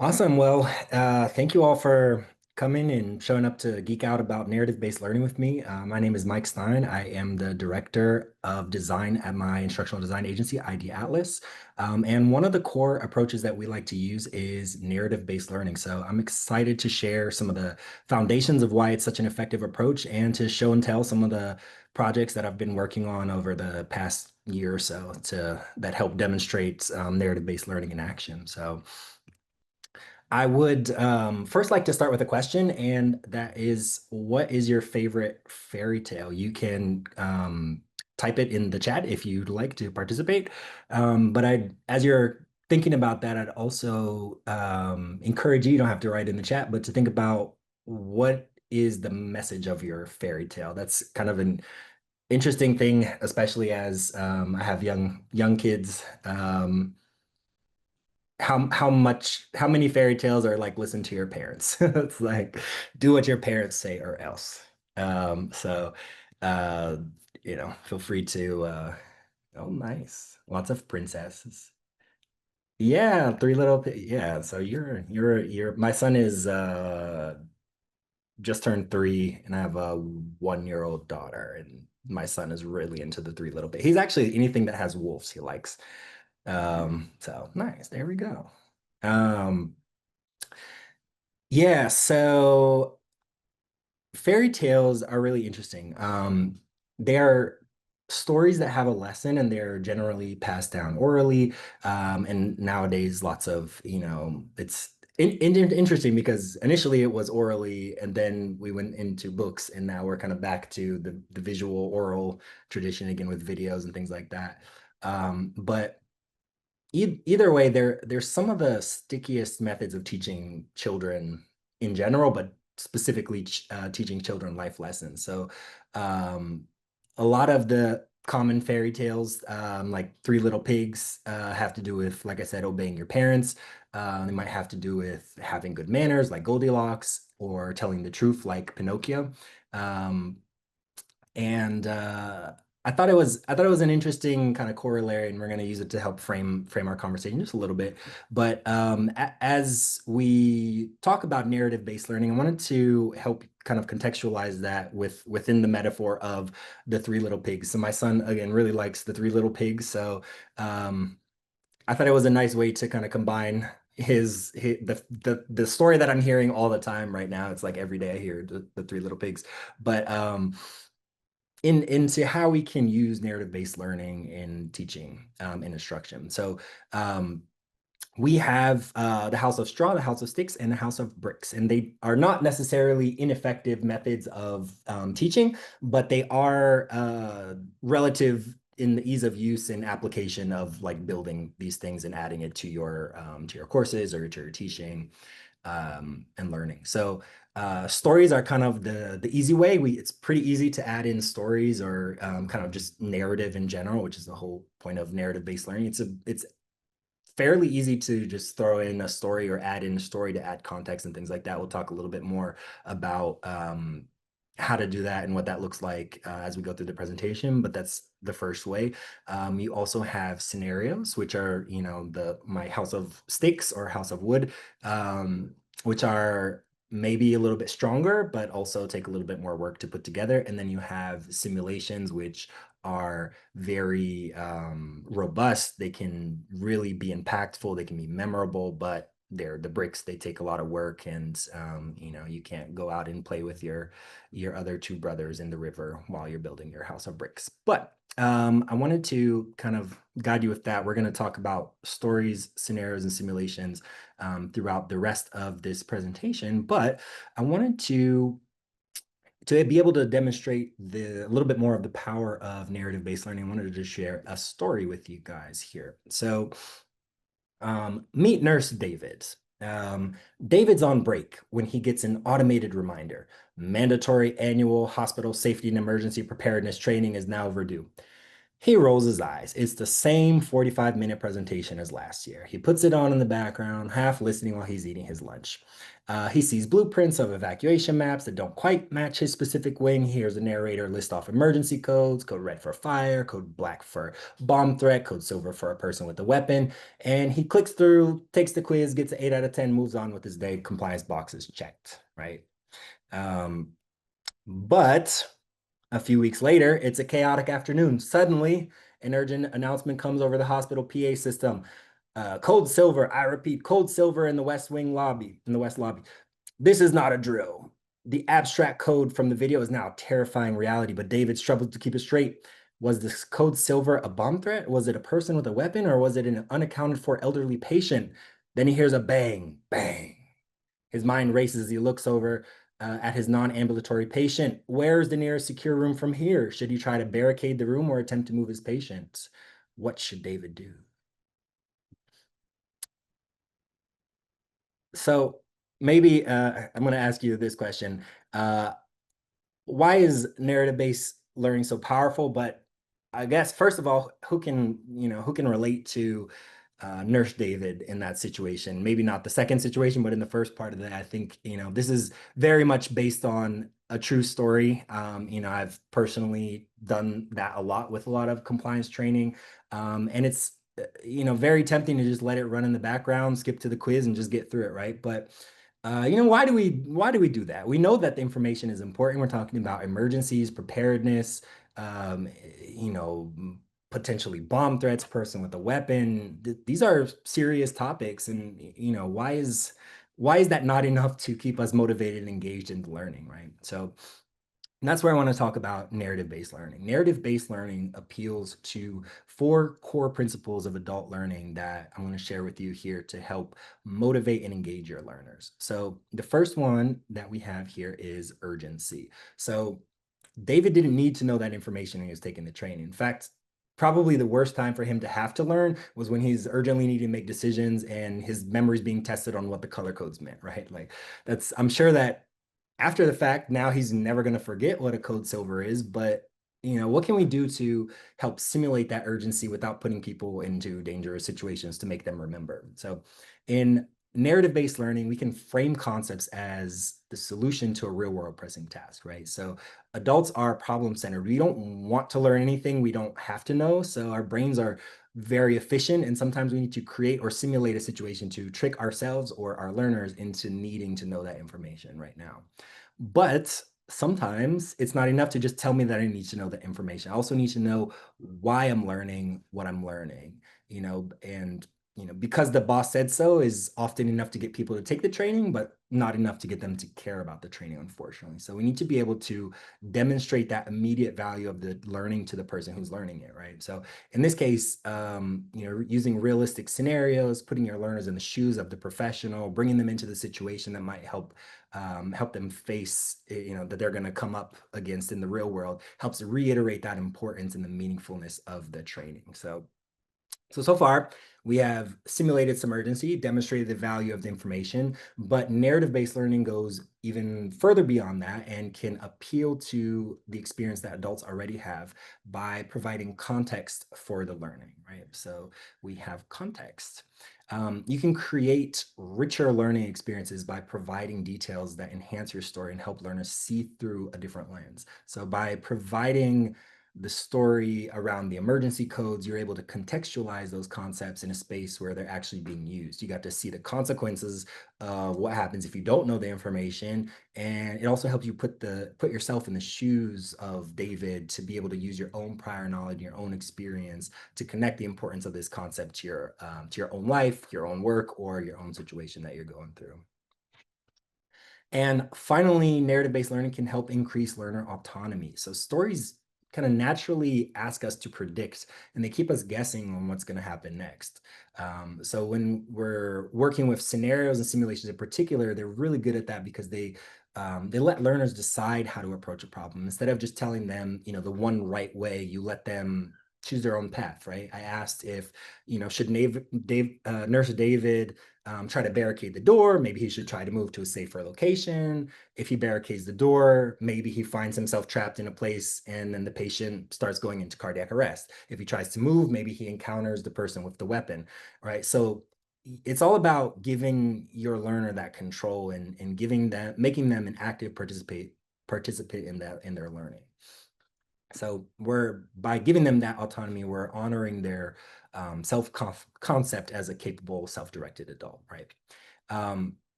Awesome. Well, thank you all for coming and showing up to geek out about narrative-based learning with me. My name is Mike Stein. I am the director of design at my instructional design agency, ID Atlas. And one of the core approaches that we like to use is narrative-based learning. So I'm excited to share some of the foundations of why it's such an effective approach and to show and tell some of the projects that I've been working on over the past year or so that help demonstrate narrative-based learning in action. So I would first like to start with a question, and that is, what is your favorite fairy tale? You can type it in the chat if you'd like to participate. As you're thinking about that, I'd also encourage you, you don't have to write in the chat, but to think about what is the message of your fairy tale. That's kind of an interesting thing, especially as I have young kids. How many fairy tales are like listen to your parents? It's like do what your parents say or else. So uh feel free to oh nice. Lots of princesses. Yeah, yeah, so you're my son is just turned 3 and I have a 1-year-old daughter, and my son is really into the Three Little Bit. He's actually anything that has wolves he likes. So nice. There we go. Um, yeah, so fairy tales are really interesting. They are stories that have a lesson and they're generally passed down orally. And nowadays, lots of, it's interesting because initially it was orally and then we went into books and now we're kind of back to the visual oral tradition again with videos and things like that. But either way, there's some of the stickiest methods of teaching children in general, but specifically teaching children life lessons. So a lot of the common fairy tales, like Three Little Pigs, have to do with, like I said, obeying your parents. They might have to do with having good manners, like Goldilocks, or telling the truth, like Pinocchio. Um, and I thought it was an interesting kind of corollary, and we're going to use it to help frame our conversation just a little bit. But as we talk about narrative-based learning, I wanted to help kind of contextualize that within the metaphor of the Three Little Pigs. So my son again really likes the Three Little Pigs, so I thought it was a nice way to kind of combine the story that I'm hearing all the time right now. It's like every day I hear the Three Little Pigs, but into how we can use narrative-based learning in teaching and instruction. So we have the house of straw, the house of sticks, and the house of bricks. And they are not necessarily ineffective methods of teaching, but they are relative in the ease of use and application of like building these things and adding it to your courses or to your teaching and learning. So stories are kind of the easy way. It's pretty easy to add in stories or kind of just narrative in general, which is the whole point of narrative-based learning. It's fairly easy to just throw in a story or add in a story to add context and things like that. We'll talk a little bit more about how to do that and what that looks like as we go through the presentation, but that's the first way. You also have scenarios, which are, my house of sticks or house of wood, which are maybe a little bit stronger, but also take a little bit more work to put together. And then you have simulations, which are very robust. They can really be impactful. They can be memorable, but they're the bricks. They take a lot of work, and you can't go out and play with your other two brothers in the river while you're building your house of bricks. But I wanted to kind of guide you with that. We're going to talk about stories, scenarios, and simulations throughout the rest of this presentation. But I wanted to be able to demonstrate a little bit more of the power of narrative-based learning. I wanted to just share a story with you guys here. So meet Nurse David. David's on break when he gets an automated reminder. Mandatory annual hospital safety and emergency preparedness training is now overdue. He rolls his eyes. It's the same 45-minute presentation as last year. He puts it on in the background, half listening while he's eating his lunch. He sees blueprints of evacuation maps that don't quite match his specific wing. He hears the narrator list off emergency codes, code red for fire, code black for bomb threat, code silver for a person with a weapon. And he clicks through, takes the quiz, gets an 8 out of 10, moves on with his day. Compliance box is checked, right? But a few weeks later, it's a chaotic afternoon. Suddenly, an urgent announcement comes over the hospital PA system. Code silver, I repeat, code silver in the West Wing lobby, in the West lobby. This is not a drill. The abstract code from the video is now a terrifying reality, but David struggled to keep it straight. Was this code silver a bomb threat? Was it a person with a weapon, or was it an unaccounted for elderly patient? Then he hears a bang, bang. His mind races as he looks over at his non-ambulatory patient. Where's the nearest secure room from here? Should he try to barricade the room or attempt to move his patient? What should David do? So maybe I'm going to ask you this question. Why is narrative-based learning so powerful? But I guess, first of all, who can relate to Nurse David in that situation? Maybe not the second situation, but in the first part of that, I think, this is very much based on a true story. I've personally done that a lot with a lot of compliance training. And it's, very tempting to just let it run in the background, skip to the quiz and just get through it, right? But why do we do that? We know that the information is important. We're talking about emergencies, preparedness, um, you know, potentially bomb threats, person with a weapon. These are serious topics, and why is that not enough to keep us motivated and engaged in the learning, right? So that's where I want to talk about narrative-based learning. Narrative-based learning appeals to 4 core principles of adult learning that I'm going to share with you here to help motivate and engage your learners. So the first one that we have here is urgency. So David didn't need to know that information when he was taking the training. In fact, probably the worst time for him to have to learn was when he's urgently needing to make decisions and his memory's being tested on what the color codes meant, right? Like I'm sure that after the fact, now he's never going to forget what a code silver is, but what can we do to help simulate that urgency without putting people into dangerous situations to make them remember? So in narrative-based learning, we can frame concepts as the solution to a real-world pressing task, right? So adults are problem-centered. We don't want to learn anything we don't have to know. So our brains are very efficient, and sometimes we need to create or simulate a situation to trick ourselves or our learners into needing to know that information right now. But sometimes it's not enough to just tell me that I need to know the information. I also need to know why I'm learning what I'm learning, and because the boss said so is often enough to get people to take the training, but not enough to get them to care about the training, unfortunately. So we need to be able to demonstrate that immediate value of the learning to the person who's learning it, right? So in this case, using realistic scenarios, putting your learners in the shoes of the professional, bringing them into the situation that might help them face, that they're going to come up against in the real world, helps reiterate that importance and the meaningfulness of the training. So far, we have simulated some urgency, demonstrated the value of the information, but narrative-based learning goes even further beyond that and can appeal to the experience that adults already have by providing context for the learning, right? So we have context. You can create richer learning experiences by providing details that enhance your story and help learners see through a different lens. So by providing the story around the emergency codes, you're able to contextualize those concepts in a space where they're actually being used. You got to see the consequences of what happens if you don't know the information. And it also helps you put yourself in the shoes of David to be able to use your own prior knowledge, your own experience to connect the importance of this concept to your own life, your own work, or your own situation that you're going through. And finally, narrative-based learning can help increase learner autonomy. So stories kind of naturally ask us to predict, and they keep us guessing on what's going to happen next. So when we're working with scenarios and simulations in particular, they're really good at that because they let learners decide how to approach a problem. Instead of just telling them, the one right way, you let them choose their own path, right? I asked if, should Nurse David try to barricade the door? Maybe he should try to move to a safer location. If he barricades the door, maybe he finds himself trapped in a place and then the patient starts going into cardiac arrest. If he tries to move, maybe he encounters the person with the weapon, right? So it's all about giving your learner that control and making them an active participate in their learning. So by giving them that autonomy, we're honoring their self-concept as a capable, self-directed adult, right?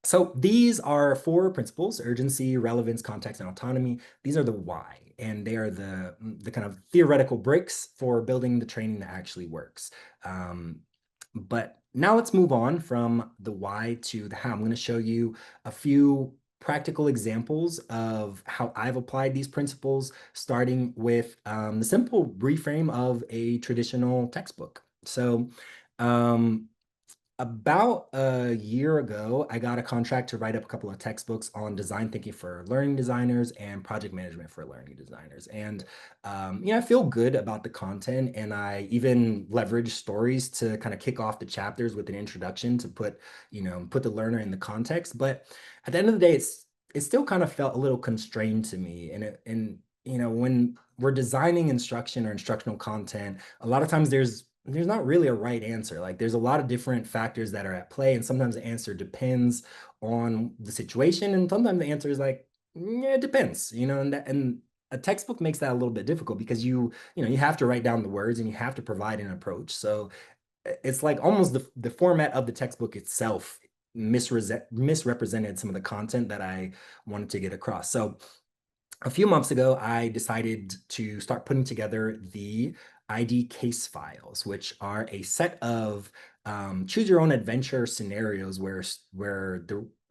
So these are 4 principles: urgency, relevance, context, and autonomy. These are the why, and they are the kind of theoretical bricks for building the training that actually works. But now let's move on from the why to the how. I'm going to show you a few practical examples of how I've applied these principles, starting with the simple reframe of a traditional textbook. So about a year ago, I got a contract to write up a couple of textbooks on design thinking for learning designers and project management for learning designers. And, I feel good about the content, and I even leverage stories to kind of kick off the chapters with an introduction to put the learner in the context. But at the end of the day, it still kind of felt a little constrained to me. And when we're designing instruction or instructional content, a lot of times there's not really a right answer. Like, there's a lot of different factors that are at play, and sometimes the answer depends on the situation, and sometimes the answer is like, yeah, it depends, and a textbook makes that a little bit difficult because you have to write down the words and you have to provide an approach. So it's like almost the format of the textbook itself misrepresented some of the content that I wanted to get across. So a few months ago, I decided to start putting together the ID case files, which are a set of choose your own adventure scenarios where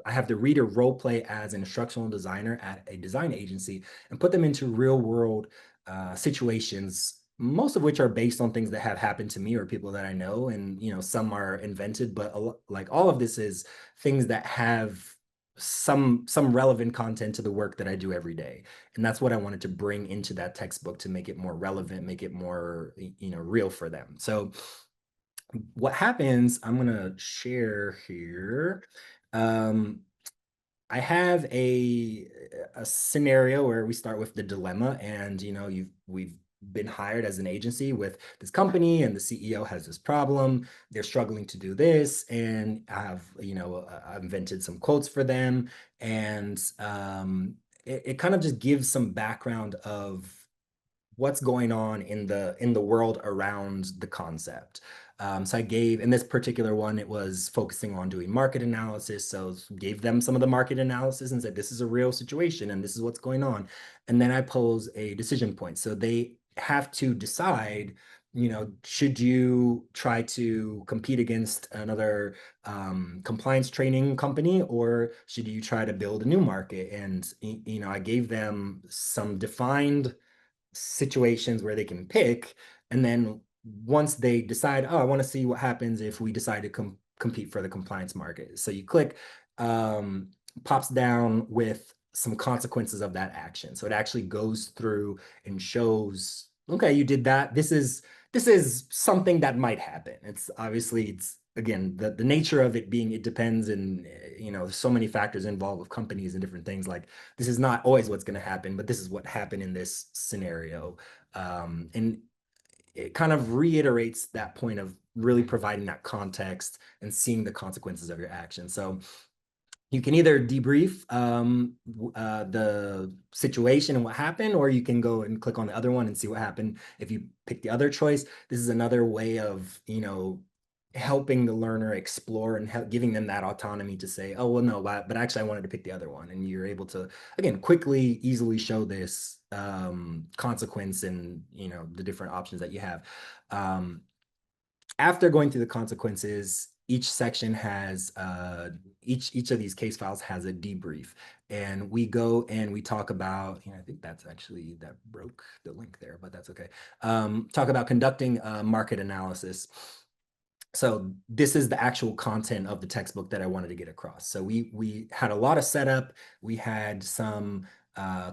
I have the reader role play as an instructional designer at a design agency and put them into real world situations, most of which are based on things that have happened to me or people that I know. And, some are invented, but like all of this is things that have some relevant content to the work that I do every day. And that's what I wanted to bring into that textbook to make it more relevant, make it more, real for them. So what happens, I'm going to share here. I have a scenario where we start with the dilemma, and we've been hired as an agency with this company, and the CEO has this problem. They're struggling to do this, and I've invented some quotes for them, and it kind of just gives some background of what's going on in the world around the concept. So I gave, in this particular one, it was focusing on doing market analysis. So gave them some of the market analysis and said, this is a real situation and this is what's going on. And then I pose a decision point. So they have to decide, should you try to compete against another compliance training company, or should you try to build a new market? And, I gave them some defined situations where they can pick, and then once they decide, oh, I want to see what happens if we decide to compete for the compliance market. So you click, pops down with some consequences of that action. So it actually goes through and shows, okay, you did that. This is something that might happen. It's obviously, again, the nature of it being, it depends, and there's so many factors involved with companies and different things. Like, this is not always what's going to happen, but this is what happened in this scenario. And it kind of reiterates that point of really providing that context and seeing the consequences of your action. So you can either debrief the situation and what happened, or you can go and click on the other one and see what happened if you pick the other choice. This is another way of, helping the learner explore and giving them that autonomy to say, oh, well, no, but actually I wanted to pick the other one. And you're able to, again, quickly, easily show this consequence and, the different options that you have. After going through the consequences, each section has, each of these case files has a debrief. And we go and we talk about, I think that's actually, that broke the link there, but that's okay. Talk about conducting a market analysis. So this is the actual content of the textbook that I wanted to get across. So we had a lot of setup. We had some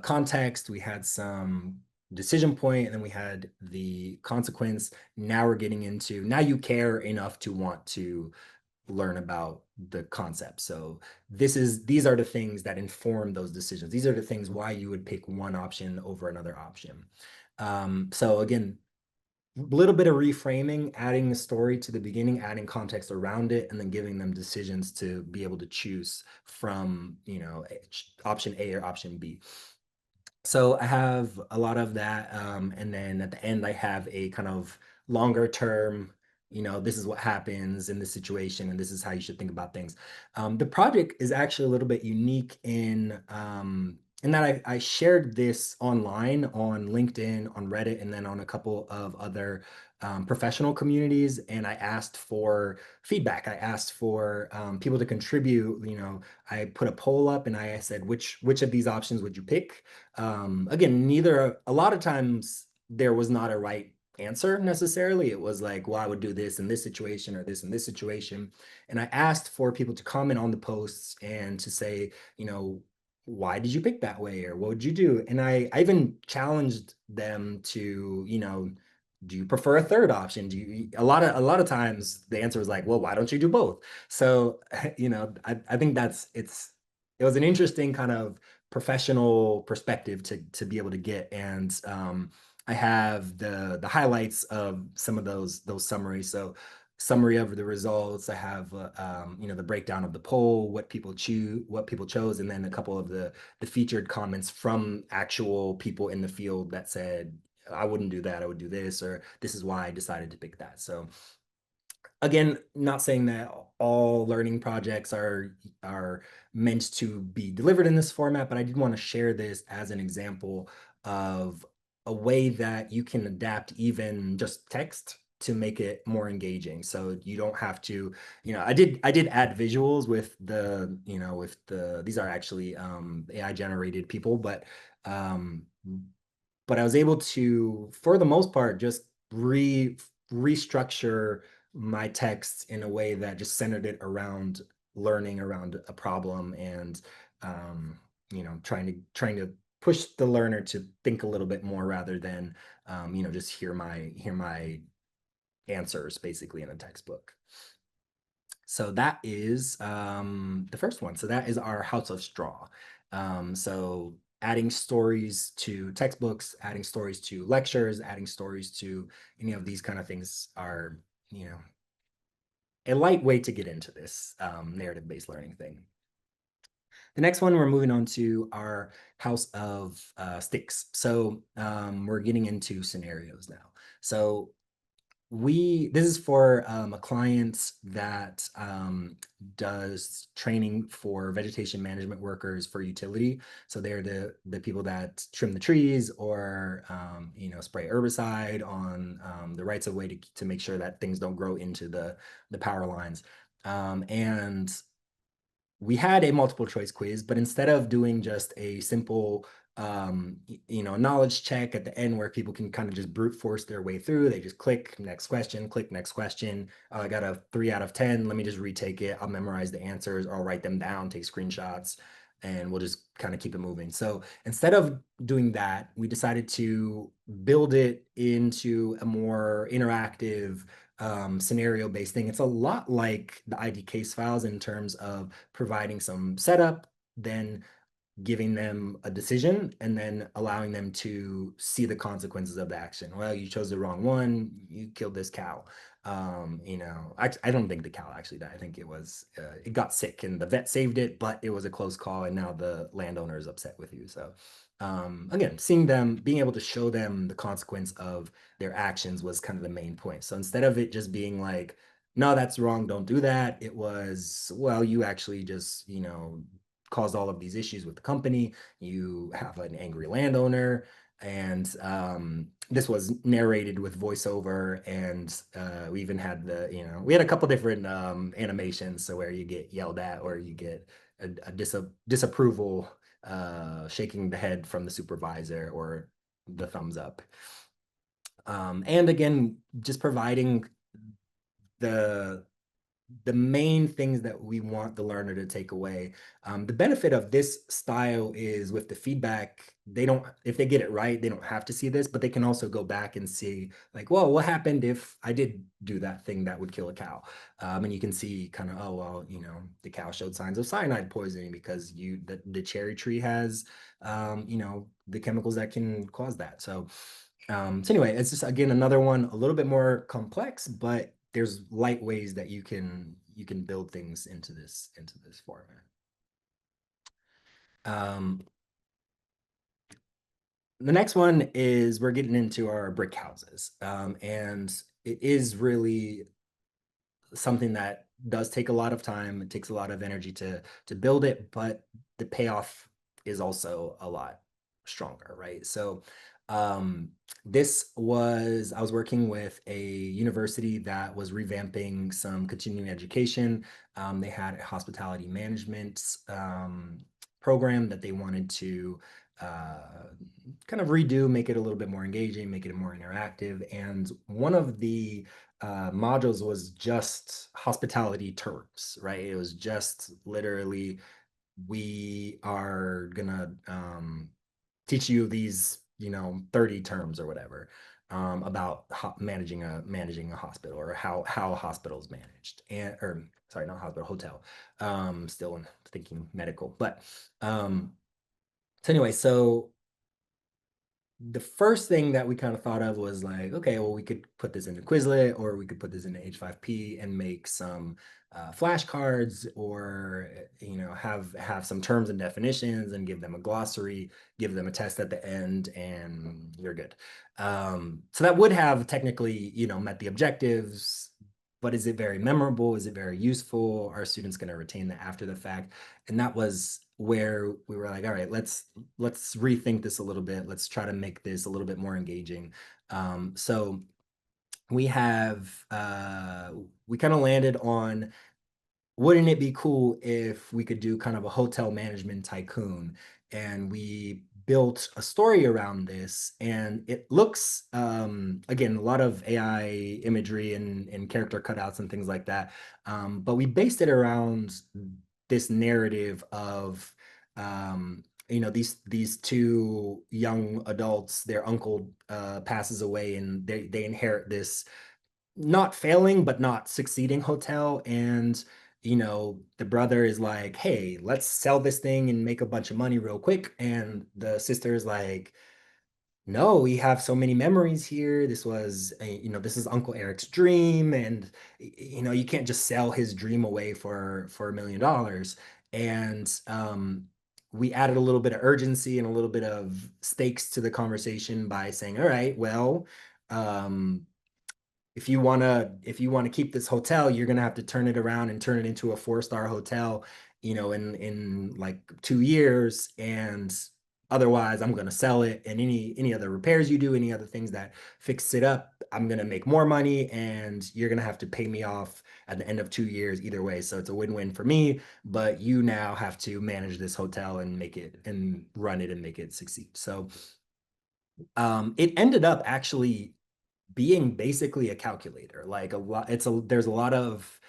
context. We had some decision point, and then we had the consequence. Now we're getting into, now you care enough to want to learn about the concept. So these are the things that inform those decisions. These are the things why you would pick one option over another option. So again, a little bit of reframing, adding the story to the beginning, adding context around it, and then giving them decisions to be able to choose from, you know, option A or option B. So I have a lot of that. And then at the end, I have a kind of longer term, you know, this is what happens in this situation, and this is how you should think about things. The project is actually a little bit unique in that I shared this online on LinkedIn, on Reddit, and then on a couple of other professional communities. And I asked for feedback. I asked for people to contribute. You know, I put a poll up and I said, which of these options would you pick? Again, a lot of times there was not a right answer necessarily. It was like, well, I would do this in this situation or this in this situation. And I asked for people to comment on the posts and to say, you know, why did you pick that way, or what would you do? And I even challenged them to, you know, do you prefer a third option? Do you, a lot of times the answer was like, well, why don't you do both? So, you know, I think it was an interesting kind of professional perspective to be able to get. And I have the highlights of some of those summaries. So summary of the results. I have you know, the breakdown of the poll, what people chose, and then a couple of the featured comments from actual people in the field that said, I wouldn't do that, I would do this, or this is why I decided to pick that. So again, not saying that all learning projects are meant to be delivered in this format, but I did want to share this as an example of a way that you can adapt even just text to make it more engaging. So you don't have to, you know, I did add visuals with the, you know, these are actually AI generated people, but I was able to, for the most part, just restructure my texts in a way that just centered it around learning around a problem, and you know, trying to push the learner to think a little bit more rather than you know, just hear my answers basically in a textbook. So that is the first one. So that is our House of Straw. So adding stories to textbooks, adding stories to lectures, adding stories to any of these kind of things are, you know, a light way to get into this narrative-based learning thing. The next one, we're moving on to our House of Sticks. So we're getting into scenarios now. So this is for a client that does training for vegetation management workers for utility. So they're the people that trim the trees, or you know, spray herbicide on the rights of way to make sure that things don't grow into the power lines. And we had a multiple choice quiz, but instead of doing just a simple you know, knowledge check at the end where people can kind of just brute force their way through, they just click next question, click next question. I got a 3 out of 10. Let me just retake it. I'll memorize the answers, or I'll write them down, take screenshots, and we'll just kind of keep it moving. So instead of doing that, we decided to build it into a more interactive scenario-based thing. It's a lot like the ID case files in terms of providing some setup, then giving them a decision, and then allowing them to see the consequences of the action. Well, you chose the wrong one, you killed this cow. You know, I don't think the cow actually died. I think it got sick and the vet saved it, but it was a close call, and now the landowner is upset with you. So again, being able to show them the consequence of their actions was kind of the main point. So instead of it just being like, no, that's wrong, don't do that, it was, well, you actually just, you know, caused all of these issues with the company. You have an angry landowner, and this was narrated with voiceover, and we even had we had a couple different animations, so where you get yelled at, or you get a disapproval, shaking the head from the supervisor, or the thumbs up. And again, just providing the the main things that we want the learner to take away. The benefit of this style is with the feedback, they don't, if they get it right, they don't have to see this, but they can also go back and see like, well, what happened if I did do that thing that would kill a cow? And you can see kind of, oh, well, you know, the cow showed signs of cyanide poisoning because the cherry tree has, you know, the chemicals that can cause that. So anyway, it's just, again, another one a little bit more complex, but there's light ways that you can build things into this format. The next one is we're getting into our brick houses, and it is really something that does take a lot of time. It takes a lot of energy to build it, but the payoff is also a lot stronger, right? So this was, I was working with a university that was revamping some continuing education. They had a hospitality management program that they wanted to kind of redo, make it a little bit more engaging, make it more interactive. And one of the modules was just hospitality terms, right? It was just literally, we are gonna teach you these, you know, 30 terms or whatever about managing a hospital, or how a hospital is managed, and or sorry, not hospital, hotel. Still thinking medical, but so anyway, so the first thing that we kind of thought of was like, okay, well, we could put this into Quizlet, or we could put this into H5P and make some flashcards, or you know, have some terms and definitions and give them a glossary, give them a test at the end, and you're good. So that would have technically, you know, met the objectives, but is it very memorable? Is it very useful? Are students going to retain that after the fact? And that was where we were like, all right, let's rethink this a little bit. Let's try to make this a little bit more engaging. So we have, we kind of landed on, wouldn't it be cool if we could do kind of a hotel management tycoon? And we built a story around this, and it looks, again, a lot of AI imagery and character cutouts and things like that. But we based it around this narrative of, you know, these two young adults, their uncle passes away, and they inherit this not failing but not succeeding hotel. And you know, the brother is like, hey, let's sell this thing and make a bunch of money real quick, and the sister is like, no, we have so many memories here. This was, you know, this is Uncle Eric's dream, and you know, you can't just sell his dream away for $1 million. And we added a little bit of urgency and a little bit of stakes to the conversation by saying, all right, well, if you want to keep this hotel, you're going to have to turn it around and turn it into a 4-star hotel, you know, in like 2 years. And otherwise I'm going to sell it. And any other repairs you do, any other things that fix it up, I'm going to make more money, and you're going to have to pay me off at the end of 2 years either way. So it's a win-win for me, but you now have to manage this hotel and make it and run it and make it succeed. So it ended up actually being basically a calculator. Like there's a lot of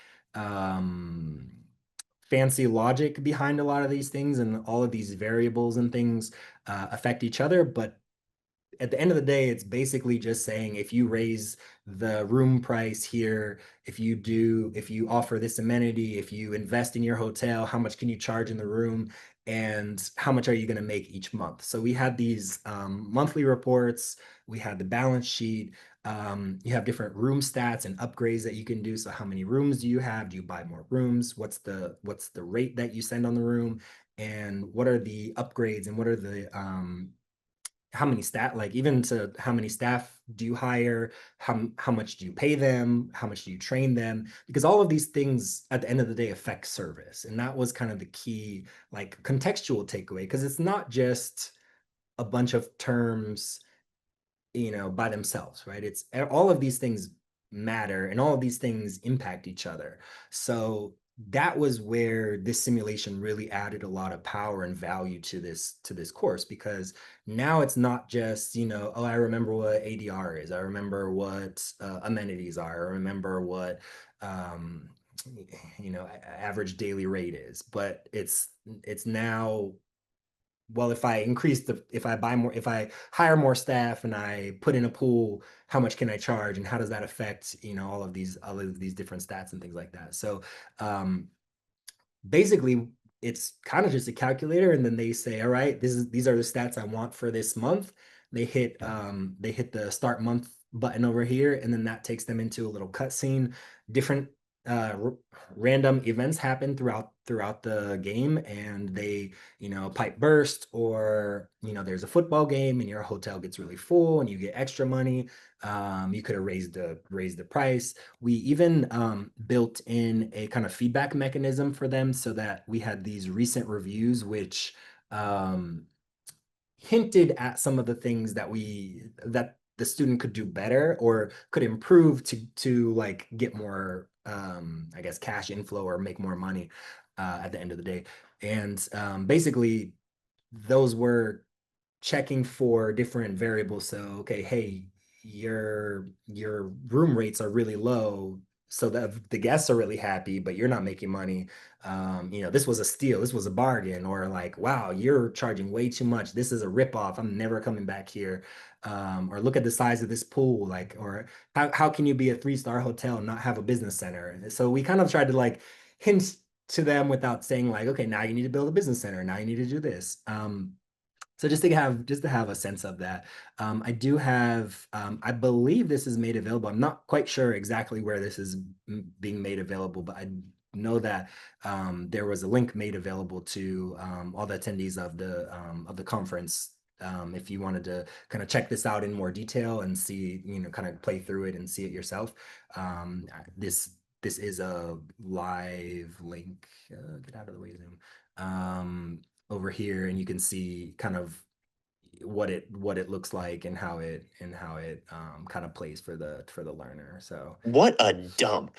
fancy logic behind a lot of these things, and all of these variables and things affect each other. But at the end of the day, it's basically just saying, if you raise the room price here, if you offer this amenity, if you invest in your hotel, how much can you charge in the room, and how much are you going to make each month? So we had these monthly reports, we had the balance sheet, you have different room stats and upgrades that you can do. So how many rooms do you have? Do you buy more rooms? What's the rate that you send on the room? And what are the upgrades, and what are the how many even to how many staff do you hire, how much do you pay them, how much do you train them, because all of these things at the end of the day affect service. And that was kind of the key, like, contextual takeaway, because it's not just a bunch of terms, you know, by themselves, right? It's all of these things matter, and all of these things impact each other. So that was where this simulation really added a lot of power and value to this course, because now it's not just, you know, oh, I remember what ADR is, I remember what amenities are, I remember what average daily rate is, but it's now, well, if I hire more staff and I put in a pool, how much can I charge, and how does that affect, all of these different stats and things like that. So basically it's kind of just a calculator, and then they say, all right, these are the stats I want for this month. They hit the start month button over here, and then that takes them into a little cutscene. Different random events happen throughout the game, and they, pipe burst, or there's a football game and your hotel gets really full and you get extra money. You could have raised the price. We even built in a kind of feedback mechanism for them, so that we had these recent reviews which hinted at some of the things that the student could do better or could improve to like get more, I guess, cash inflow or make more money at the end of the day. And basically those were checking for different variables. So, okay, hey, your room rates are really low, so that the guests are really happy, but you're not making money. This was a steal, this was a bargain, or like, wow, you're charging way too much. This is a ripoff. I'm never coming back here. Or look at the size of this pool, like, or how can you be a 3-star hotel and not have a business center? So we kind of tried to like hint to them without saying like, okay, now you need to build a business center. Now you need to do this. So just to have a sense of that, I do have, I believe this is made available. I'm not quite sure exactly where this is being made available, but I know that there was a link made available to all the attendees of the conference. If you wanted to kind of check this out in more detail and see, kind of play through it and see it yourself, this is a live link. Get out of the way, Zoom. Over here, and you can see kind of what it looks like and how it kind of plays for the learner. So what a dump.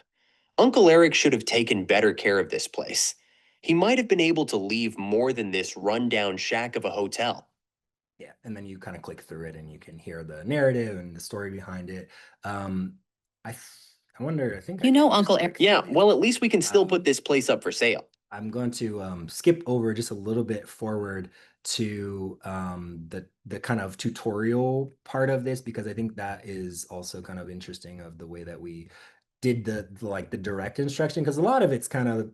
Uncle Eric should have taken better care of this place. He might have been able to leave more than this rundown shack of a hotel. yeah, and then you kind of click through it and you can hear the narrative and the story behind it. I wonder, I think Uncle Eric. Yeah, well, at least we can still put this place up for sale. I'm going to skip over just a little bit forward to the kind of tutorial part of this, because I think that is also kind of interesting, of the way that we did the direct instruction, because a lot of it's kind of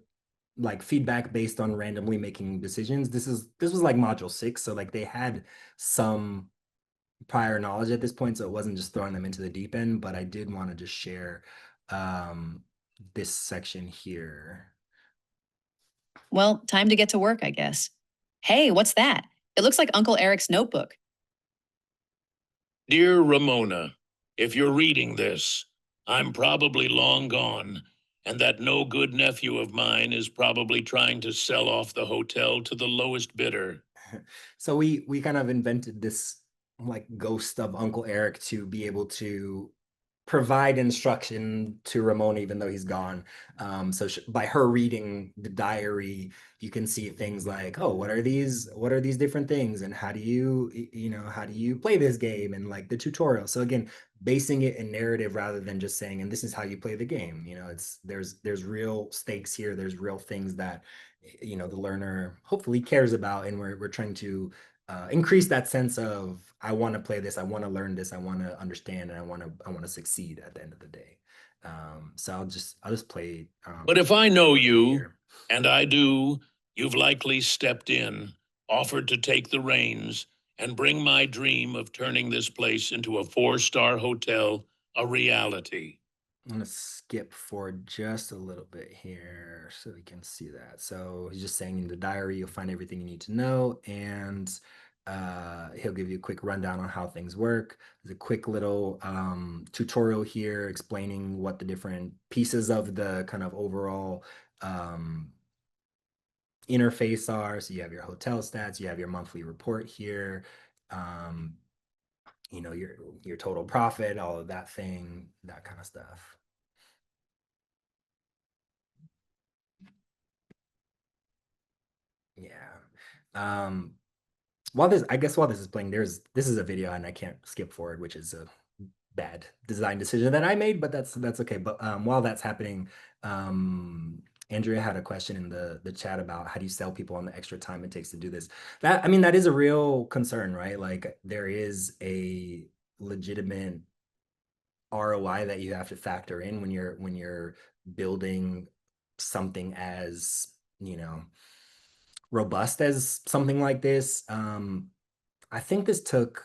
like feedback based on randomly making decisions. This was like module 6, so like they had some prior knowledge at this point, so it wasn't just throwing them into the deep end. But I did want to just share this section here. Well, time to get to work, I guess. Hey, what's that? It looks like Uncle Eric's notebook. Dear Ramona, if you're reading this, I'm probably long gone, and that no good nephew of mine is probably trying to sell off the hotel to the lowest bidder. So we kind of invented this like ghost of Uncle Eric to be able to provide instruction to Ramona even though he's gone. So by her reading the diary, you can see things like, oh, what are these different things, and how do you play this game, and like the tutorial. So again, basing it in narrative rather than just saying, and this is how you play the game. There's real stakes here. There's real things that the learner hopefully cares about, and we're trying to increase that sense of, I want to play this, I want to learn this, I want to understand, and I want to succeed at the end of the day. So I'll just play. But if I know you, here. And I do, you've likely stepped in, offered to take the reins, and bring my dream of turning this place into a 4-star hotel a reality. I'm going to skip forward just a little bit here so we can see that. So he's just saying, in the diary, you'll find everything you need to know, and he'll give you a quick rundown on how things work. There's a quick little tutorial here explaining what the different pieces of the kind of overall interface are. So you have your hotel stats, you have your monthly report here, your total profit, all of that kind of stuff. Yeah. While this is playing, this is a video, and I can't skip forward, which is a bad design decision that I made, but that's okay. But while that's happening, Andrea had a question in the chat about how do you sell people on the extra time it takes to do this. That, I mean, that is a real concern, right? Like there is a legitimate ROI that you have to factor in when you're building something as, you know, robust as something like this. I think this took,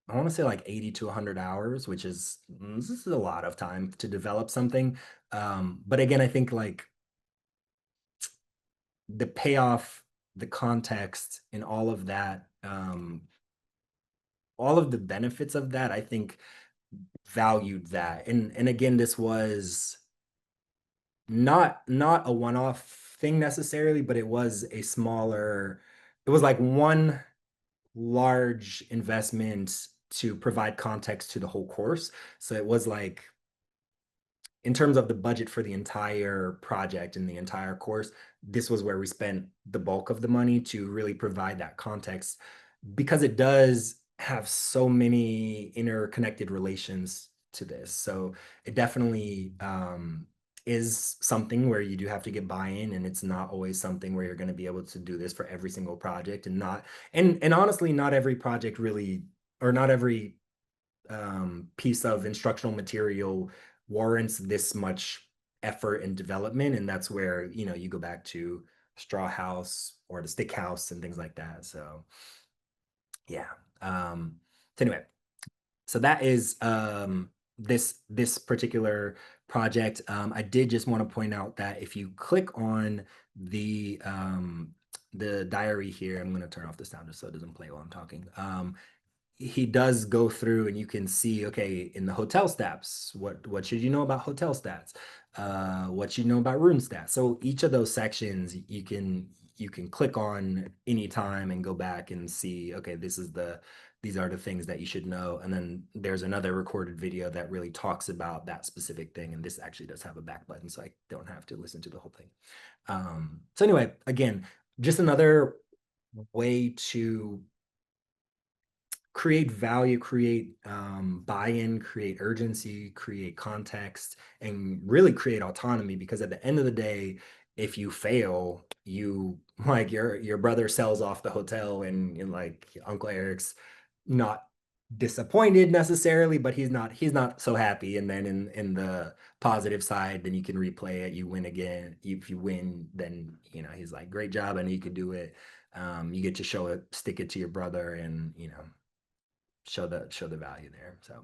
I want to say like 80 to 100 hours, which is, this is a lot of time to develop something. But again, I think like the payoff, the context, and all of that, all of the benefits of that, I think valued that. And again, this was not a one-off thing necessarily, but it was a smaller, it was like one large investment to provide context to the whole course. So it was like, in terms of the budget for the entire project and the entire course, this was where we spent the bulk of the money to really provide that context, because it does have so many interconnected relations to this. So it definitely is something where you do have to get buy-in, and it's not always something where you're going to be able to do this for every single project, and not, and honestly, not every project really, or not every piece of instructional material warrants this much effort and development. And that's where, you know, you go back to Straw House or the Stick House and things like that. So yeah. So anyway, so that is this particular project. I did just want to point out that if you click on the diary here, I'm going to turn off the sound just so it doesn't play while I'm talking. He does go through, and you can see, okay, in the hotel stats, what should you know about hotel stats? What should you know about room stats? So each of those sections you can click on anytime and go back and see, okay, these are the things that you should know. And then there's another recorded video that really talks about that specific thing. And this actually does have a back button, so I don't have to listen to the whole thing. So anyway, again, just another way to create value, create buy-in, create urgency, create context, and really create autonomy. Because at the end of the day, if you fail, you, like, your brother sells off the hotel, and like Uncle Eric's not disappointed necessarily, but he's not so happy. And then in the positive side, then you can replay it, you win again. If you win, then, you know, he's like, great job, I know you could do it. You get to stick it to your brother, and, you know, show the value there. So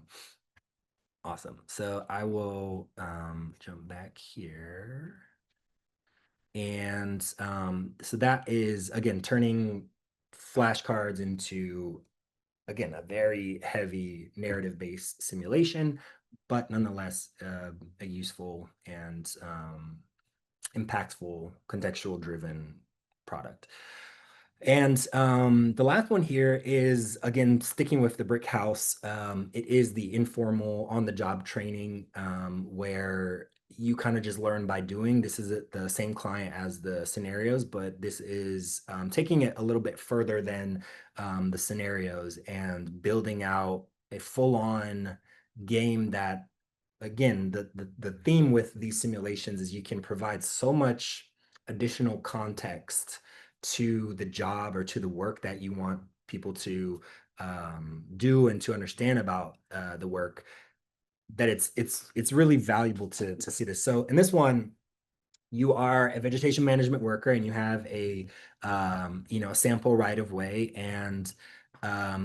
awesome. So I will jump back here. And so that is, again, turning flashcards into, again, a very heavy narrative-based simulation, but nonetheless a useful and impactful, contextual-driven product. And the last one here is, again, sticking with the brick house. It is the informal on-the-job training where you kind of just learn by doing. This is the same client as the scenarios, but this is taking it a little bit further than the scenarios and building out a full-on game that, again, the theme with these simulations is you can provide so much additional context to the job or to the work that you want people to do and to understand about the work, that it's really valuable to see this. So in this one, you are a vegetation management worker, and you have a you know, a sample right of way, and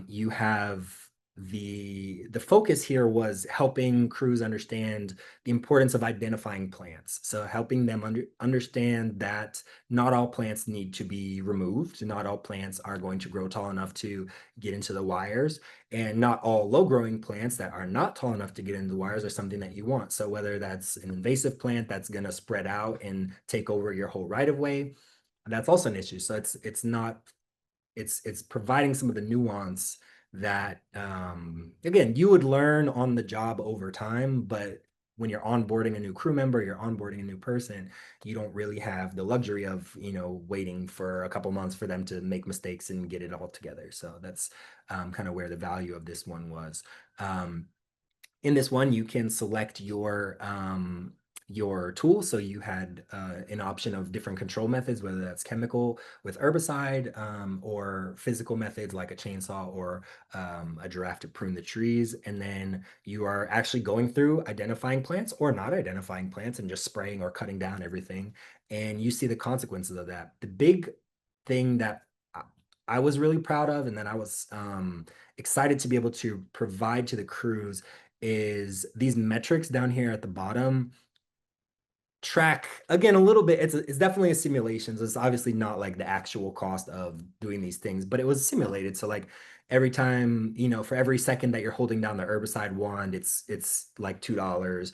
you have the focus here was helping crews understand the importance of identifying plants. So helping them understand that not all plants need to be removed. Not all plants are going to grow tall enough to get into the wires, and not all low growing plants that are not tall enough to get into the wires are something that you want. So whether that's an invasive plant that's going to spread out and take over your whole right of way, that's also an issue. So it's providing some of the nuance that, again, you would learn on the job over time, but when you're onboarding a new crew member, you're onboarding a new person, you don't really have the luxury of, you know, waiting for a couple months for them to make mistakes and get it all together. So that's kind of where the value of this one was. In this one, you can select your tool. So you had an option of different control methods, whether that's chemical with herbicide or physical methods like a chainsaw or a giraffe to prune the trees. And then you are actually going through identifying plants or not identifying plants and just spraying or cutting down everything. And you see the consequences of that. The big thing that I was really proud of and that I was excited to be able to provide to the crews is these metrics down here at the bottom track again a little bit. It's definitely a simulation, so it's obviously not like the actual cost of doing these things, but it was simulated. So like every time, you know, for every second that you're holding down the herbicide wand, it's like $2,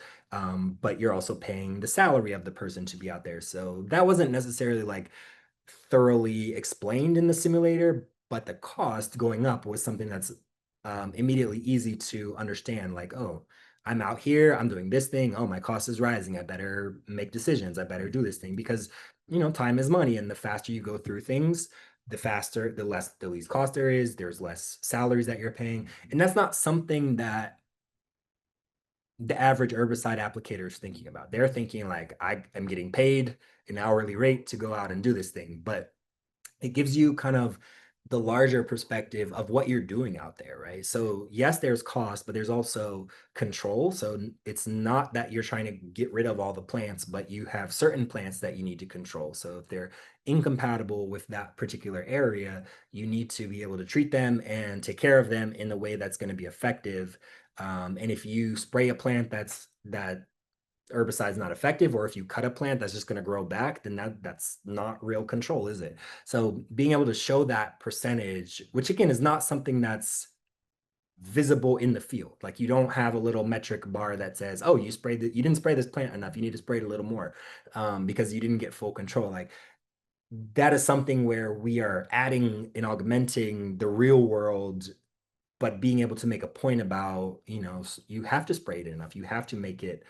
but you're also paying the salary of the person to be out there. So that wasn't necessarily like thoroughly explained in the simulator, but the cost going up was something that's immediately easy to understand. Like, oh, I'm out here, I'm doing this thing. Oh, my cost is rising. I better make decisions. I better do this thing because, you know, time is money. And the faster you go through things, the least cost there is, there's less salaries that you're paying. And that's not something that the average herbicide applicator is thinking about. They're thinking like, I am getting paid an hourly rate to go out and do this thing. But it gives you kind of the larger perspective of what you're doing out there, right? So yes, there's cost, but there's also control. So it's not that you're trying to get rid of all the plants, but you have certain plants that you need to control. So if they're incompatible with that particular area, you need to be able to treat them and take care of them in a way that's going to be effective. And if you spray a plant that herbicide is not effective, or if you cut a plant that's just going to grow back, then that's not real control, is it? So being able to show that percentage, which again is not something that's visible in the field. Like you don't have a little metric bar that says, oh, you didn't spray this plant enough, you need to spray it a little more because you didn't get full control. Like that is something where we are adding and augmenting the real world, but being able to make a point about, you know, you have to spray it enough. You have to make it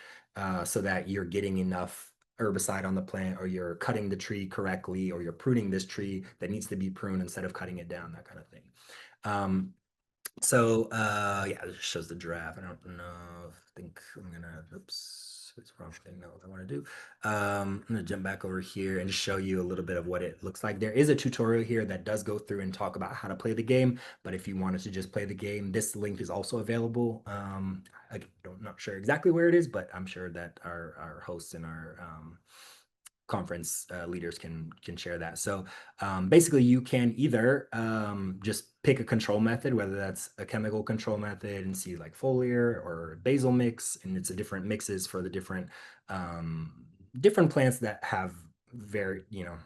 so that you're getting enough herbicide on the plant, or you're cutting the tree correctly, or you're pruning this tree that needs to be pruned instead of cutting it down, that kind of thing. Yeah, it just shows the giraffe. I don't know. I think I'm gonna, oops, it's the wrong thing. No, I want to do. I'm gonna jump back over here and just show you a little bit of what it looks like. There is a tutorial here that does go through and talk about how to play the game, but if you wanted to just play the game, this link is also available. I'm not sure exactly where it is, but I'm sure that our hosts and our conference leaders can share that. So basically you can either just pick a control method, whether that's a chemical control method and see like foliar or basal mix, and it's a different mixes for the different plants that have very, you know,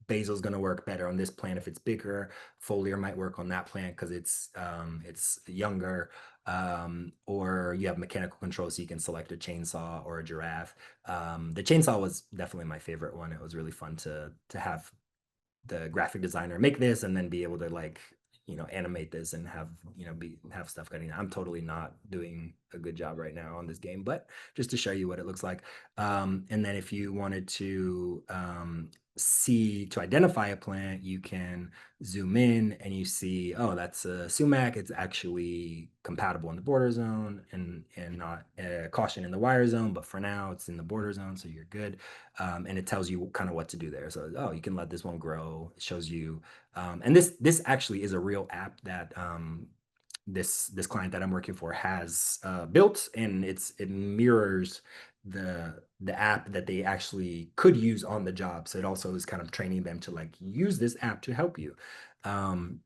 basil is going to work better on this plant if it's bigger. Foliar might work on that plant because it's younger. Or you have mechanical control, so you can select a chainsaw or a giraffe. The chainsaw was definitely my favorite one. It was really fun to have the graphic designer make this and then be able to, like, you know, animate this and have, you know, have stuff cutting. I'm totally not doing a good job right now on this game, but just to show you what it looks like. And then if you wanted to to identify a plant, you can zoom in and you see, oh, that's a sumac. It's actually compatible in the border zone and not caution in the wire zone, but for now it's in the border zone, so you're good. And it tells you kind of what to do there. So, oh, you can let this one grow. It shows you, and this actually is a real app that this client that I'm working for has built, and it mirrors the app that they actually could use on the job. So it also is kind of training them to like use this app to help you. And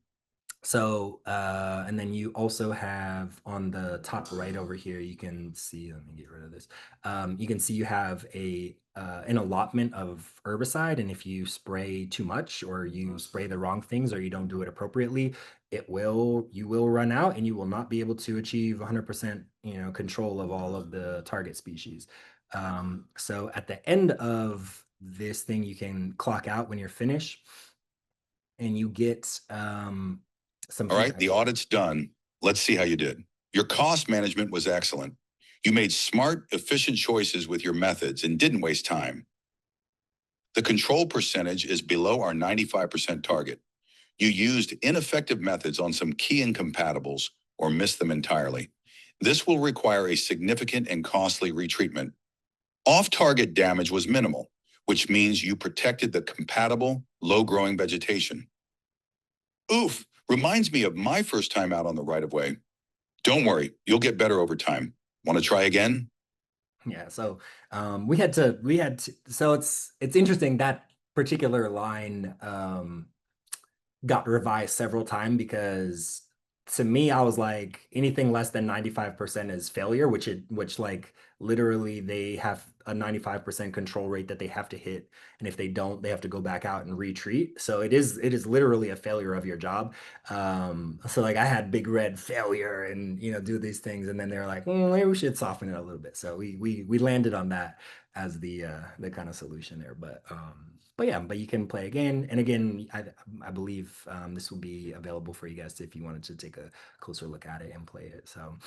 then you also have on the top right over here, you can see, let me get rid of this. You can see you have an allotment of herbicide, and if you spray too much or you spray the wrong things or you don't do it appropriately, you will run out and you will not be able to achieve 100%, you know, control of all of the target species. So at the end of this thing, you can clock out when you're finished, and you get some. All right, the audit's done. Let's see how you did. Your cost management was excellent. You made smart, efficient choices with your methods and didn't waste time. The control percentage is below our 95% target. You used ineffective methods on some key incompatibles, or miss them entirely. This will require a significant and costly retreatment. Off-target damage was minimal, which means you protected the compatible, low-growing vegetation. Oof, reminds me of my first time out on the right-of-way. Don't worry, you'll get better over time. Want to try again? Yeah, so so it's interesting that particular line got revised several times, because to me, I was like, anything less than 95% is failure, which like literally they have a 95% control rate that they have to hit. And if they don't, they have to go back out and retreat. So it is literally a failure of your job. So like I had big red failure and, do these things. And then they're like, maybe we should soften it a little bit. So we landed on that as the kind of solution there. But yeah, but you can play again and again. I believe this will be available for you guys if you wanted to take a closer look at it and play it. So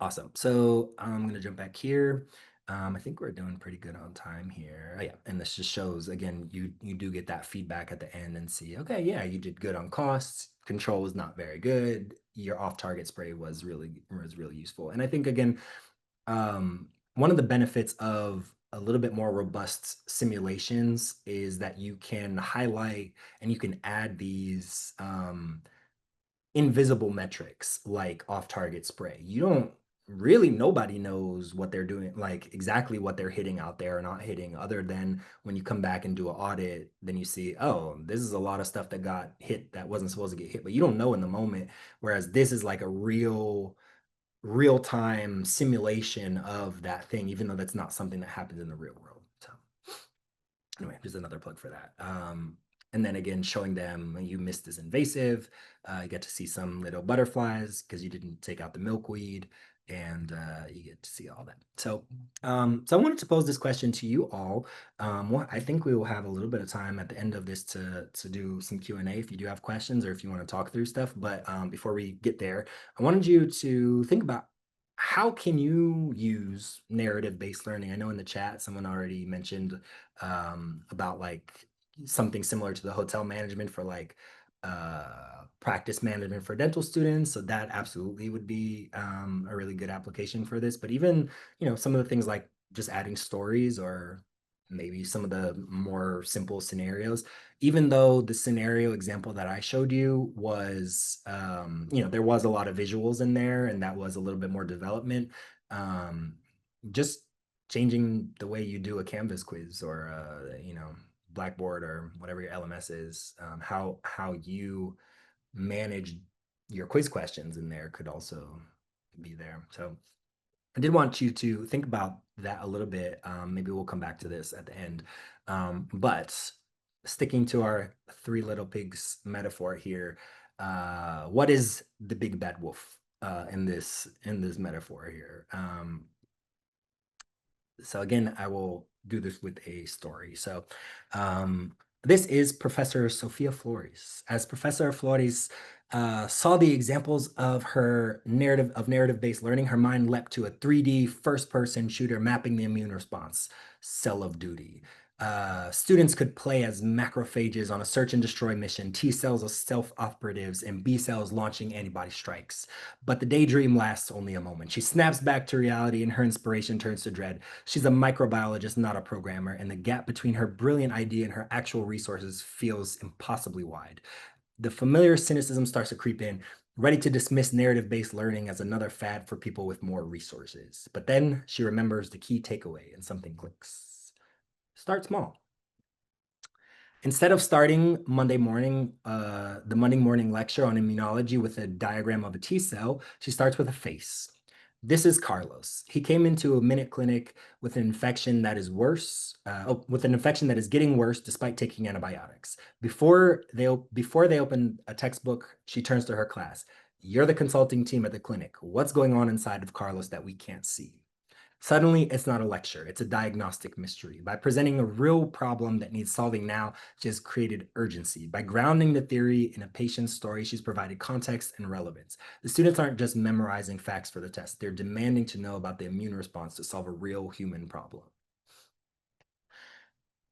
awesome. So I'm gonna jump back here. I think we're doing pretty good on time here. Oh, yeah, and this just shows again, you do get that feedback at the end and see, okay, yeah, you did good on costs. Control was not very good. Your off-target spray was really useful. And I think again, one of the benefits of a little bit more robust simulations is that you can highlight and you can add these invisible metrics like off-target spray. Nobody knows what they're doing, like exactly what they're hitting out there or not hitting, other than when you come back and do an audit, then you see, oh, this is a lot of stuff that got hit that wasn't supposed to get hit, but you don't know in the moment. Whereas this is like a real-time simulation of that thing, even though that's not something that happens in the real world. So anyway, just another plug for that. And then again, showing them you missed this invasive. You get to see some little butterflies because you didn't take out the milkweed, and you get to see all that. So I wanted to pose this question to you all. I think we will have a little bit of time at the end of this to do some Q&A if you do have questions or if you want to talk through stuff. But before we get there, I wanted you to think about, how can you use narrative-based learning? I know in the chat, someone already mentioned about like something similar to the hotel management for like practice management for dental students. So that absolutely would be a really good application for this. But even, some of the things like just adding stories or maybe some of the more simple scenarios, even though the scenario example that I showed you was, there was a lot of visuals in there and that was a little bit more development. Just changing the way you do a Canvas quiz or, Blackboard or whatever your LMS is, how you manage your quiz questions in there could also be there. So I did want you to think about that a little bit. Maybe we'll come back to this at the end. But sticking to our Three Little Pigs metaphor here, what is the big bad wolf in this metaphor here? So again, I will do this with a story. So this is Professor Sophia Flores. As Professor Flores saw the examples of her narrative-based learning, her mind leapt to a 3D first-person shooter mapping the immune response, Cell of Duty. Students could play as macrophages on a search and destroy mission, T cells as self-operatives, and B cells launching antibody strikes. But the daydream lasts only a moment. She snaps back to reality and her inspiration turns to dread. She's a microbiologist, not a programmer, and the gap between her brilliant idea and her actual resources feels impossibly wide. The familiar cynicism starts to creep in, ready to dismiss narrative-based learning as another fad for people with more resources. But then she remembers the key takeaway and something clicks. Start small. Instead of starting the Monday morning lecture on immunology with a diagram of a T cell, she starts with a face. This is Carlos. He came into a minute clinic with an infection that is getting worse despite taking antibiotics. Before they open a textbook, she turns to her class. You're the consulting team at the clinic. What's going on inside of Carlos that we can't see? Suddenly, it's not a lecture, it's a diagnostic mystery. By presenting a real problem that needs solving now, she has created urgency. By grounding the theory in a patient's story, she's provided context and relevance. The students aren't just memorizing facts for the test, they're demanding to know about the immune response to solve a real human problem.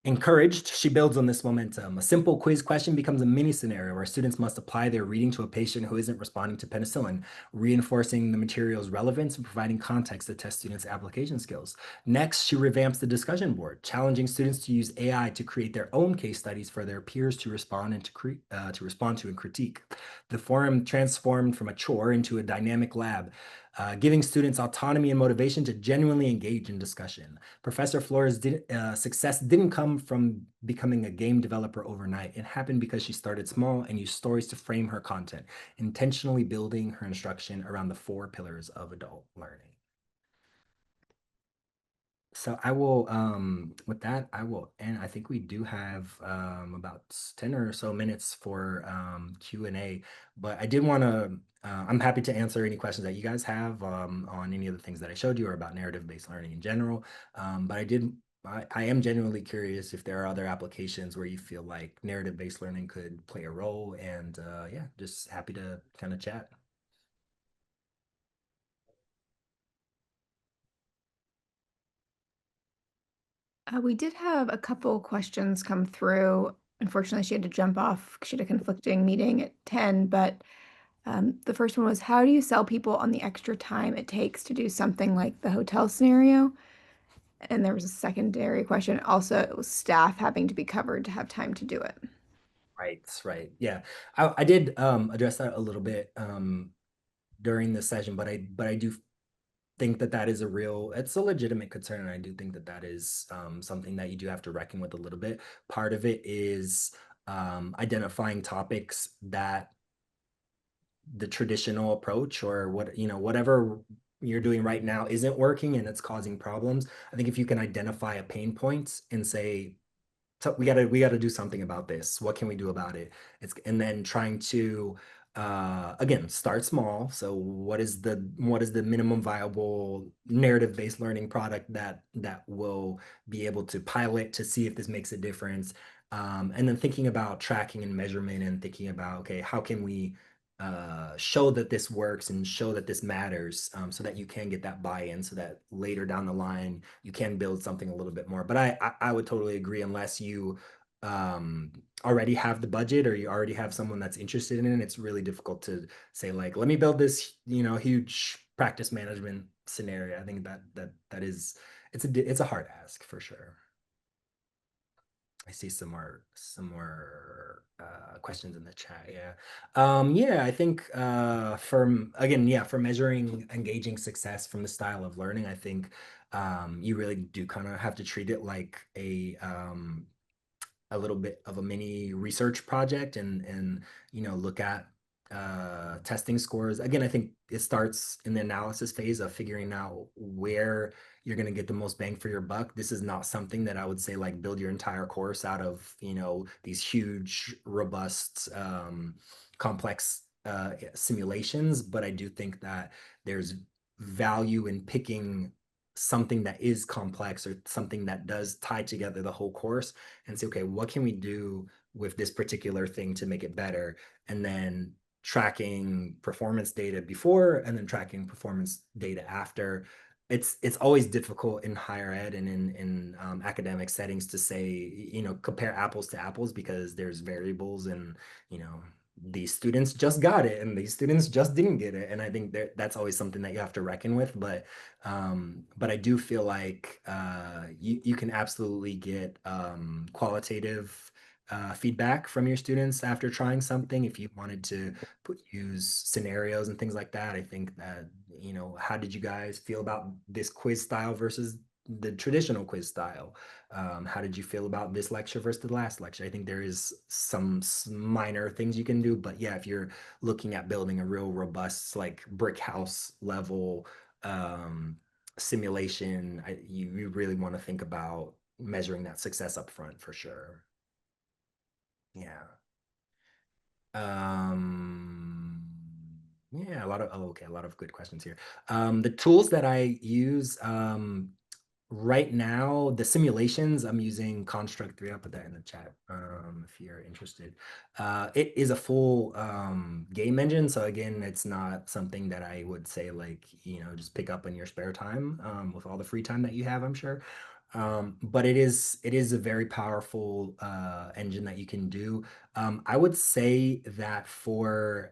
Encouraged, she builds on this momentum. A simple quiz question becomes a mini scenario where students must apply their reading to a patient who isn't responding to penicillin, reinforcing the material's relevance and providing context to test students' application skills. Next, she revamps the discussion board, challenging students to use AI to create their own case studies for their peers to respond to and critique. The forum transformed from a chore into a dynamic lab, giving students autonomy and motivation to genuinely engage in discussion. Professor Flores' success didn't come from becoming a game developer overnight. It happened because she started small and used stories to frame her content, intentionally building her instruction around the 4 pillars of adult learning. So I will, with that, I will end. I think we do have about 10 or so minutes for Q&A, but I did want to, I'm happy to answer any questions that you guys have on any of the things that I showed you or about narrative-based learning in general. But I am genuinely curious if there are other applications where you feel like narrative-based learning could play a role, and yeah, just happy to kind of chat. We did have a couple questions come through. Unfortunately, she had to jump off. She had a conflicting meeting at 10, but the first one was, how do you sell people on the extra time it takes to do something like the hotel scenario? And there was a secondary question. Also, it was staff having to be covered to have time to do it. Right. Yeah, I did address that a little bit during the session, but I do think that is it's a legitimate concern, and I do think that is something that you do have to reckon with a little bit. Part of it is identifying topics that the traditional approach or whatever you're doing right now isn't working and it's causing problems. I think if you can identify a pain point and say, so we gotta do something about this. What can we do about it? And then trying to again, start small. So what is the minimum viable narrative-based learning product that will be able to pilot to see if this makes a difference? And then thinking about tracking and measurement and thinking about, okay, how can we show that this works and show that this matters, so that you can get that buy-in, so that later down the line you can build something a little bit more. But I would totally agree, unless you already have the budget or you already have someone that's interested in it, it's really difficult to say, like, let me build this huge practice management scenario. I think that is, it's a hard ask for sure. I see some more questions in the chat. Yeah, I think for measuring engaging success from the style of learning, I think you really do kind of have to treat it like a little bit of a mini research project, and look at testing scores. Again, I think it starts in the analysis phase of figuring out where you're going to get the most bang for your buck. This is not something that I would say, like, build your entire course out of these huge, robust, complex simulations, but I do think that there's value in picking something that is complex or something that does tie together the whole course and say, okay, what can we do with this particular thing to make it better? And then tracking performance data before and then tracking performance data after. It's always difficult in higher ed and in academic settings to say, compare apples to apples, because there's variables, and these students just got it and these students just didn't get it. And I think that's always something that you have to reckon with. But I do feel like you can absolutely get qualitative feedback from your students after trying something. If you wanted to use scenarios and things like that, I think that, how did you guys feel about this quiz style versus the traditional quiz style? How did you feel about this lecture versus the last lecture? I think there is some minor things you can do, but yeah, if you're looking at building a real robust, like, brick house level simulation, you really want to think about measuring that success up front for sure. Yeah. Yeah, a lot of good questions here. The tools that I use right now, the simulations, I'm using Construct 3. I'll put that in the chat if you're interested. It is a full game engine. So again, it's not something that I would say, like, just pick up in your spare time with all the free time that you have, I'm sure. But it is a very powerful engine that you can do. I would say that for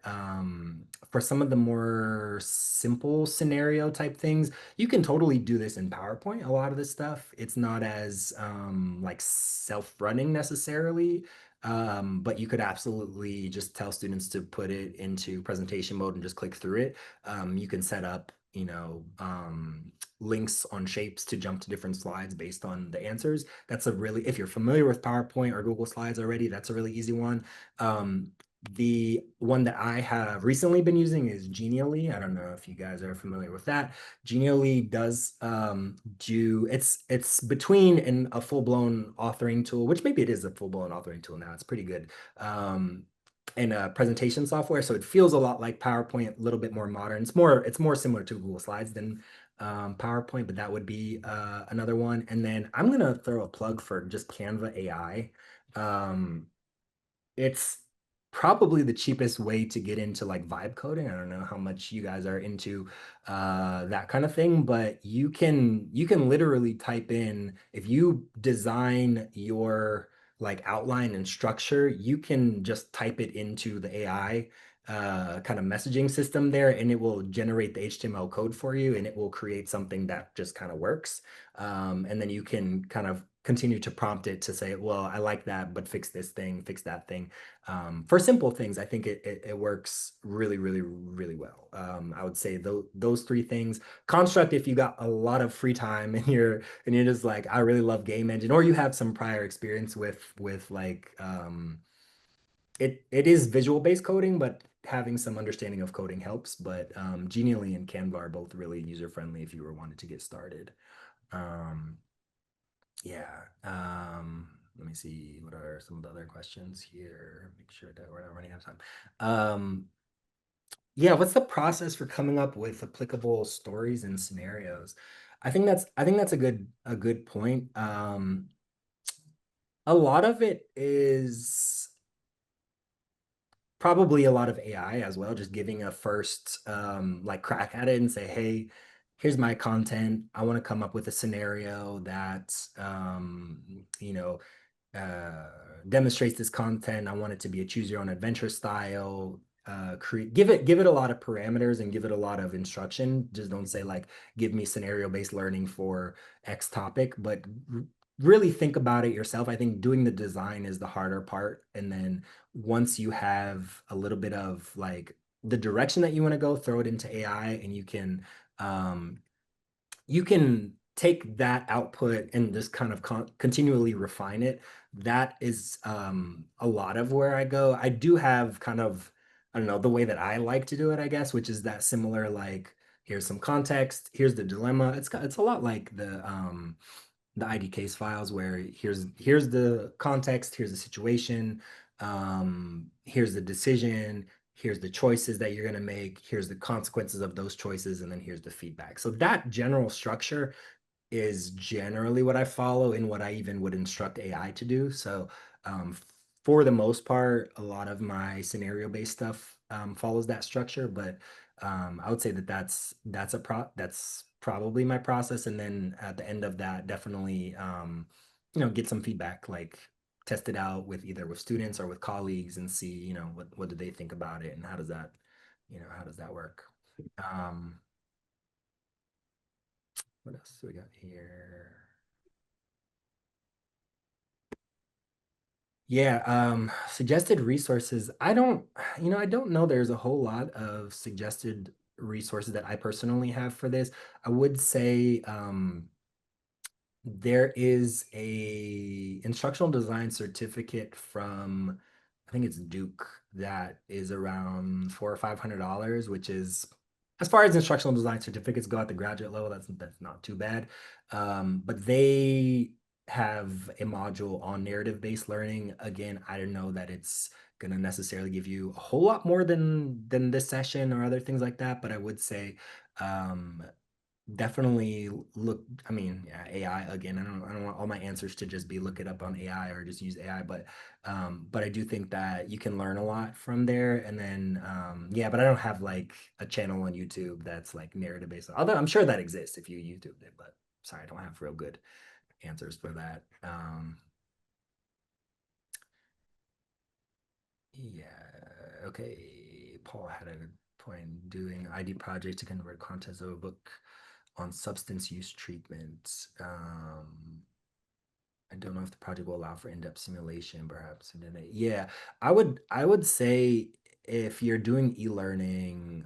some of the more simple scenario type things, you can totally do this in PowerPoint. A lot of this stuff, it's not as like self-running necessarily. But you could absolutely just tell students to put it into presentation mode and just click through it. You can set up, links on shapes to jump to different slides based on the answers. That's a really, if you're familiar with PowerPoint or Google Slides already, that's a really easy one. The one that I have recently been using is Genially. I don't know if you guys are familiar with that. Genially does it's between a full-blown authoring tool, which maybe it is a full-blown authoring tool now. It's pretty good. And presentation software, so it feels a lot like PowerPoint, a little bit more modern. It's more similar to Google Slides than PowerPoint, but that would be another one. And then I'm gonna throw a plug for just Canva AI. It's probably the cheapest way to get into like vibe coding. I don't know how much you guys are into that kind of thing, but you can literally type in, if you design your like outline and structure, you can just type it into the AI kind of messaging system there, and it will generate the HTML code for you, and it will create something that just kind of works. And then you can kind of continue to prompt it to say, well, I like that, but fix this thing, fix that thing. For simple things, I think it works really, really, really well. I would say those three things. Construct, if you got a lot of free time and you're just like, I really love game engine, or you have some prior experience with like it is visual based coding, but having some understanding of coding helps. But Genially and Canva are both really user friendly if you were wanted to get started. Yeah. Let me see, what are some of the other questions here? Make sure that we're not running out of time. Yeah, what's the process for coming up with applicable stories and scenarios? I think that's a good point. A lot of it is probably a lot of AI as well, just giving a first like crack at it and say, hey, here's my content. I want to come up with a scenario that demonstrates this content. I want it to be a choose your own adventure style. Give it a lot of parameters and give it a lot of instruction. Just don't say like, give me scenario based learning for X topic, but really think about it yourself. I think doing the design is the harder part, and then once you have a little bit of like the direction that you want to go, throw it into AI, and you can take that output and just kind of continually refine it. That is a lot of where I go. I do have kind of, I don't know, the way that I like to do it, I guess, which is that similar, like, here's some context, here's the dilemma. It's a lot like the ID case files, where here's the context, here's the situation, here's the decision, here's the choices that you're going to make, here's the consequences of those choices, and then here's the feedback. So that general structure is generally what I follow and what I even would instruct AI to do. So for the most part, a lot of my scenario-based stuff follows that structure, but I would say that that's probably my process. And then at the end of that, definitely get some feedback, like test it out with either with students or with colleagues and see, what do they think about it, and how does that work? What else do we got here? Yeah, suggested resources. I don't know there's a whole lot of suggested resources that I personally have for this. I would say there is a instructional design certificate from, I think it's Duke, that is around $400 or $500, which is, as far as instructional design certificates go at the graduate level, that's not too bad. But they have a module on narrative-based learning. Again, I don't know that it's gonna necessarily give you a whole lot more than this session or other things like that, but I would say definitely look. I mean, yeah, AI again. I don't want all my answers to just be look it up on AI or just use AI, but I do think that you can learn a lot from there. And then yeah, but I don't have like a channel on YouTube that's like narrative based. Although I'm sure that exists if you YouTube it, but sorry, I don't have real good answers for that. Yeah, okay. Paul had a point doing ID project to convert contents of a book on substance use treatment. I don't know if the project will allow for in-depth simulation, perhaps. Yeah, I would say if you're doing e-learning,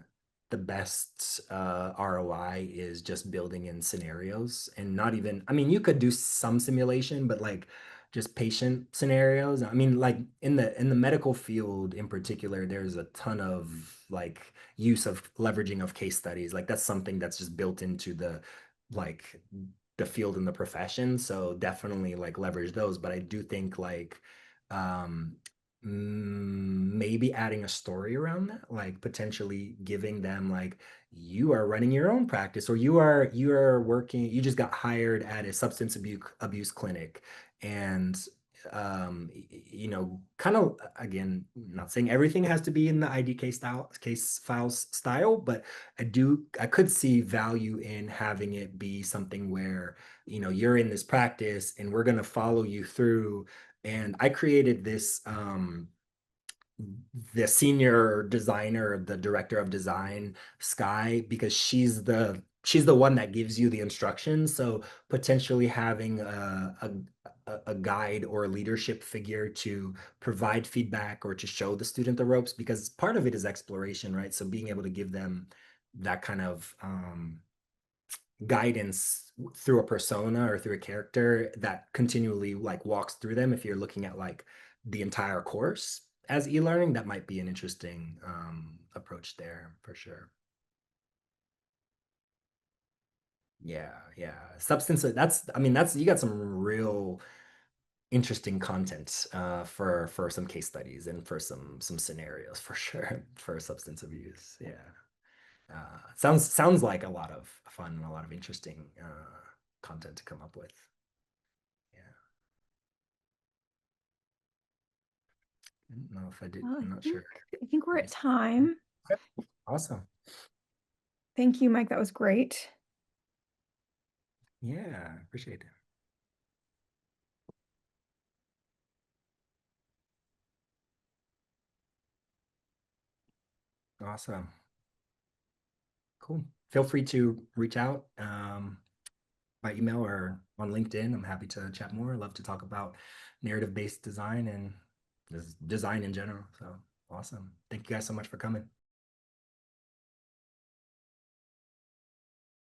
the best ROI is just building in scenarios and not even, I mean, you could do some simulation, but like just patient scenarios. I mean, like in the medical field in particular, there's a ton of like use of leveraging of case studies. Like that's something that's just built into like the field and the profession. So definitely like leverage those. But I do think like maybe adding a story around that, like potentially giving them like you are running your own practice, or you are working, you just got hired at a substance abuse clinic, and you know, kind of, again, not saying everything has to be in the IDK style, case files style, but I could see value in having it be something where, you know, you're in this practice and we're going to follow you through. And I created this, the senior designer, the director of design, Sky, because she's the one that gives you the instructions. So potentially having a guide or a leadership figure to provide feedback or to show the student the ropes, because part of it is exploration, right? So being able to give them that kind of guidance through a persona or through a character that continually like walks through them. If you're looking at like the entire course as e-learning, that might be an interesting approach there for sure. Yeah, substance, I mean, you got some real interesting content for some case studies and for some scenarios for sure for substance abuse. Yeah, sounds like a lot of fun and a lot of interesting content to come up with. Yeah, I don't know if I did. Well, I'm not sure. I think we're at time. Okay. Awesome. Thank you, Mike. That was great. Yeah, appreciate it. Awesome. Cool. Feel free to reach out by email or on LinkedIn. I'm happy to chat more. Love to talk about narrative-based design and design in general. So awesome. Thank you guys so much for coming.